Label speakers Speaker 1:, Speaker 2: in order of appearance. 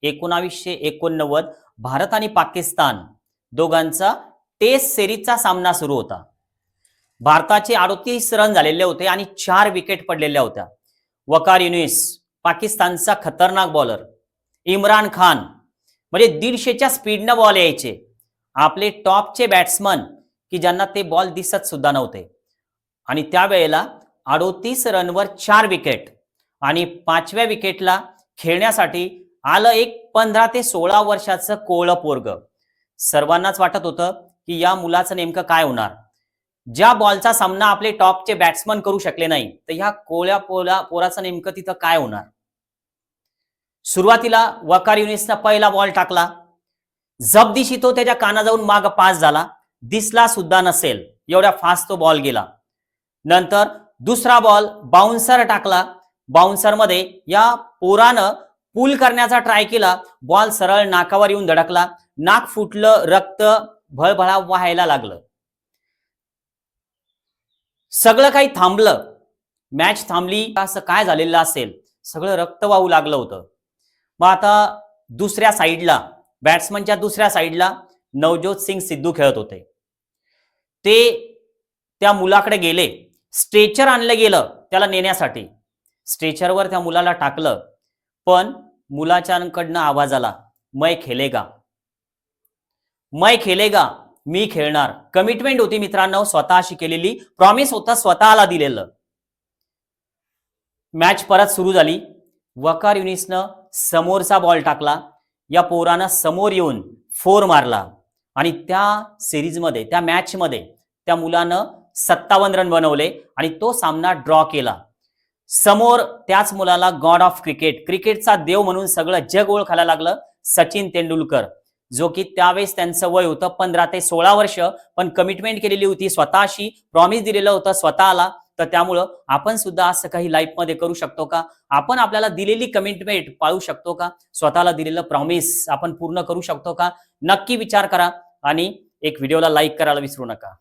Speaker 1: 1989 भारत आणि पाकिस्तान दोघांचा टेस्ट सिरीजचा सामना सुरू होता। भारताचे 38 रन झालेले होते आणि 4 विकेट पडलेल्या होत्या। वकार युनिस पाकिस्तानचा खतरनाक बॉलर, इम्रान खान म्हणजे 150च्या स्पीडने बॉल यायचे। आपले टॉपचे बॅट्समन की ज्यांना ते बॉल दिसत सुद्धा नव्हते आणि त्यावेळेला 38 रनवर 4 विकेट आणि 5व्या विकेटला खेळण्यासाठी आलं एक 15 ते 16 वर्षाचं कोवळं पोरग। सर्वांनाच वाटत होतं की या मुलाचं नेमकं काय होणार। ज्या बॉलचा सामना आपले टॉपचे बॅट्समन करू शकले नाही तर ह्या कोवळ्या पोराचं नेमकं तिथं काय होणार। सुरुवातीला वकार युनिसने पहिला बॉल टाकला, जबदिशी तो त्याच्या काना जाऊन माग पास झाला, दिसला सुद्धा नसेल एवढ्या फास्ट तो बॉल गेला। नंतर दुसरा बॉल बाउन्सर टाकला, बाउन्सर मध्ये या पोरानं पुल करण्याचा ट्राय केला, बॉल सरळ नाकावर येऊन धडकला, नाक फुटलं, रक्त भळभळा वाहायला लागलं। सगळं काही थांबलं, मॅच थांबली। असं काय झालेलं असेल, सगळं रक्त वाहू लागलं होतं। मग आता दुसऱ्या साइडला बॅट्समनच्या दुसऱ्या साइडला नवजोत सिंग सिद्धू खेळत होते। ते त्या मुलाकडे गेले, स्ट्रेचर आणलं गेलं त्याला नेण्यासाठी। स्ट्रेचरवर त्या मुलाला टाकलं, पण मुलाच्याकडनं आवाज आला, मैं खेलेगा, मैं खेलेगा, मी खेळणार। कमिटमेंट होती मित्रांनो, स्वतःशी केलेली प्रॉमिस होता, स्वतःला दिलेलं। मॅच परत सुरू झाली। वकार युनिसनं समोरचा बॉल टाकला, या पोरानं समोर येऊन 4 मारला आणि त्या सिरीजमध्ये त्या मॅचमध्ये त्या मुलानं 57 रन बनवले आणि तो सामना ड्रॉ केला। समोर त्याच मुलाला गॉड ऑफ क्रिकेट, क्रिकेटचा देव म्हणून सगळं जग ओळखायला लागलं, सचिन तेंडुलकर, जो की त्यावेळेस त्यांचं वय होतं 15 ते 16 वर्ष, पण कमिटमेंट केलेली होती स्वतःशी, प्रॉमिस दिलेलं होतं स्वतःला। तर त्यामुळं आपण सुद्धा असं काही लाईफमध्ये करू शकतो का? आपण आपल्याला दिलेली कमिटमेंट पाळू शकतो का? स्वतःला दिलेलं प्रॉमिस आपण पूर्ण करू शकतो का? नक्की विचार करा आणि एक व्हिडिओला लाईक करायला विसरू नका।